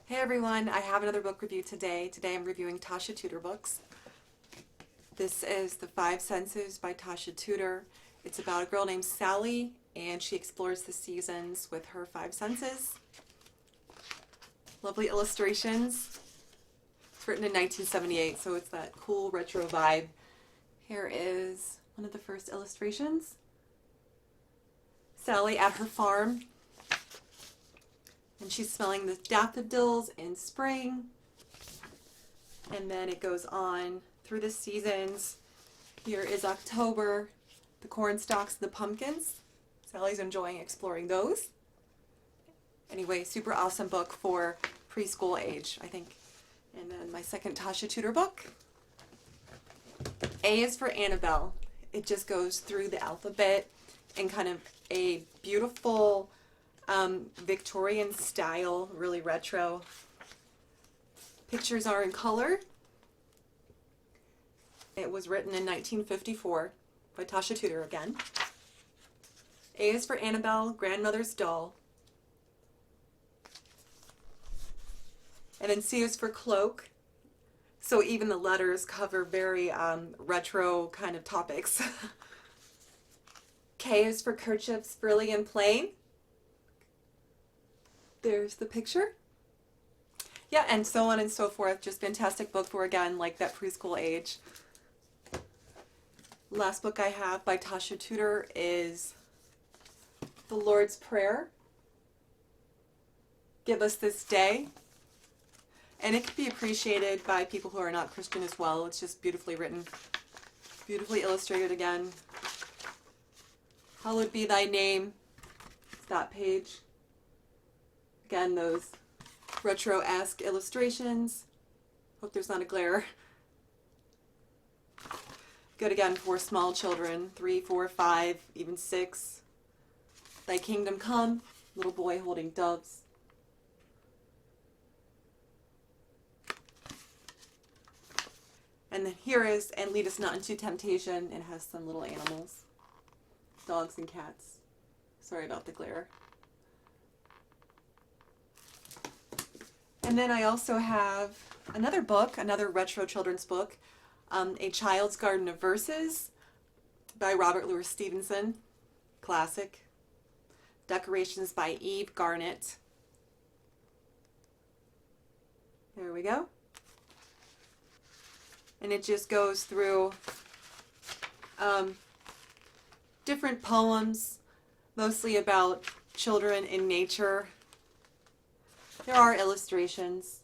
Hey everyone, I have another book review today. Today I'm reviewing Tasha Tudor books. This is The Five Senses by Tasha Tudor. It's about a girl named Sally and she explores the seasons with her five senses. Lovely illustrations. It's written in 1978, so it's that cool retro vibe. Here is one of the first illustrations. Sally at her farm. And she's smelling the daffodils in spring. And then it goes on through the seasons. Here is October, the corn stalks and the pumpkins. Sally's enjoying exploring those. Anyway, super awesome book for preschool age, I think. And then my second Tasha Tudor book. A is for Annabelle. It just goes through the alphabet in kind of a beautiful Victorian style, really retro. Pictures are in color. It was written in 1954 by Tasha Tudor again. A is for Annabelle, grandmother's doll. And then C is for cloak. So even the letters cover very retro kind of topics. K is for kerchiefs, frilly and plain. There's the picture. Yeah, and so on and so forth. Just fantastic book for, again, like that preschool age. Last book I have by Tasha Tudor is The Lord's Prayer. Give us this day. And it can be appreciated by people who are not Christian as well. It's just beautifully written, beautifully illustrated again. Hallowed be thy name. It's that page. Again, those retro-esque illustrations. Hope there's not a glare. Good again for small children, 3, 4, 5, even 6. Thy kingdom come, little boy holding doves. And then here is, and lead us not into temptation. It has some little animals, dogs and cats. Sorry about the glare. And then I also have another book, another retro children's book, A Child's Garden of Verses by Robert Louis Stevenson, classic. Decorations by Eve Garnett. There we go. And it just goes through different poems, mostly about children in nature. There are illustrations.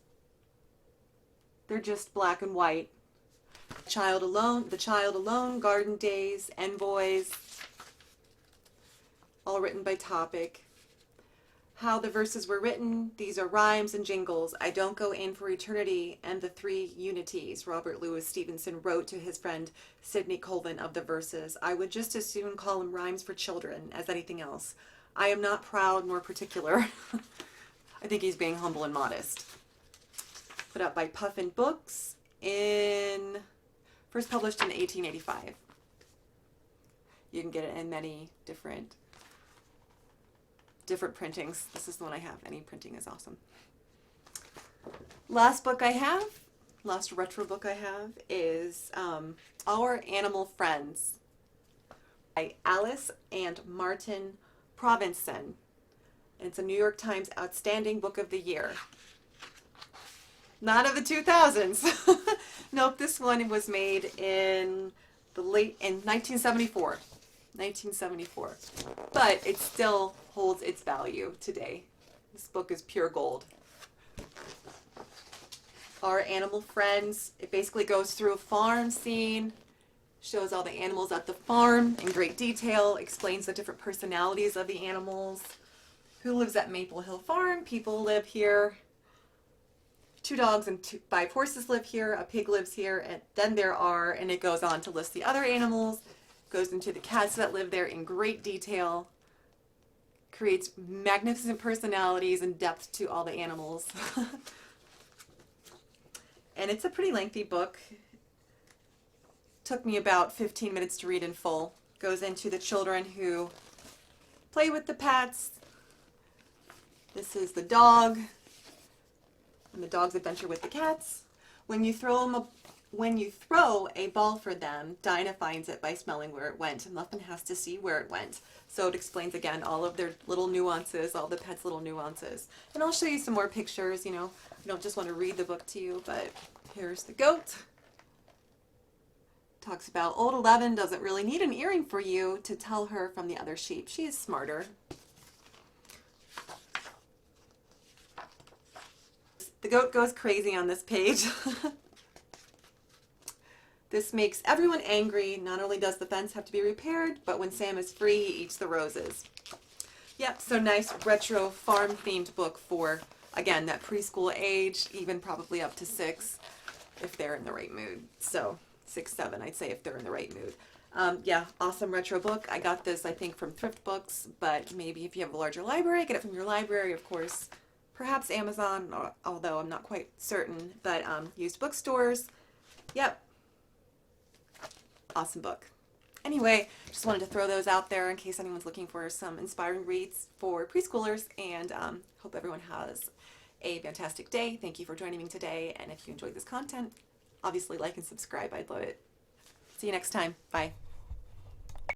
They're just black and white. The Child Alone, Garden Days, Envoys, all written by topic. How the verses were written, these are rhymes and jingles. I don't go in for eternity and the three unities. Robert Louis Stevenson wrote to his friend Sidney Colvin of the verses. I would just as soon call them rhymes for children as anything else. I am not proud nor particular. I think he's being humble and modest. Put out by Puffin Books first published in 1885. You can get it in many different printings. This is the one I have. Any printing is awesome. Last retro book I have is Our Animal Friends by Alice and Martin Provensen. It's a New York Times Outstanding Book of the Year. Not of the 2000s. Nope, this one was made in 1974. 1974. But it still holds its value today. This book is pure gold. Our Animal Friends. It basically goes through a farm scene, shows all the animals at the farm in great detail, explains the different personalities of the animals. Who lives at Maple Hill Farm? People live here. 2 dogs and 5 horses live here. A pig lives here. And then and it goes on to list the other animals. Goes into the cats that live there in great detail. Creates magnificent personalities and depth to all the animals. And it's a pretty lengthy book. Took me about 15 minutes to read in full. Goes into the children who play with the pets. This is the dog. and the dog's adventure with the cats. When you throw a ball for them, Dinah finds it by smelling where it went. Muffin has to see where it went. So it explains again all of their little nuances, all the pets' little nuances. And I'll show you some more pictures, you know. I don't just want to read the book to you, but here's the goat. Talks about old 11 doesn't really need an earring for you to tell her from the other sheep. She is smarter. The goat goes crazy on this page. This makes everyone angry. Not only does the fence have to be repaired, but when Sam is free, he eats the roses. Yep, so nice retro farm themed book for, again, that preschool age, even probably up to 6 if they're in the right mood. So 6, 7, I'd say if they're in the right mood. Yeah, awesome retro book. I got this, I think, from Thrift Books, but maybe if you have a larger library, get it from your library, of course. Perhaps Amazon, although I'm not quite certain, but used bookstores. Yep. Awesome book. Anyway, just wanted to throw those out there in case anyone's looking for some inspiring reads for preschoolers, and hope everyone has a fantastic day. Thank you for joining me today, and if you enjoyed this content, obviously like and subscribe. I'd love it. See you next time. Bye.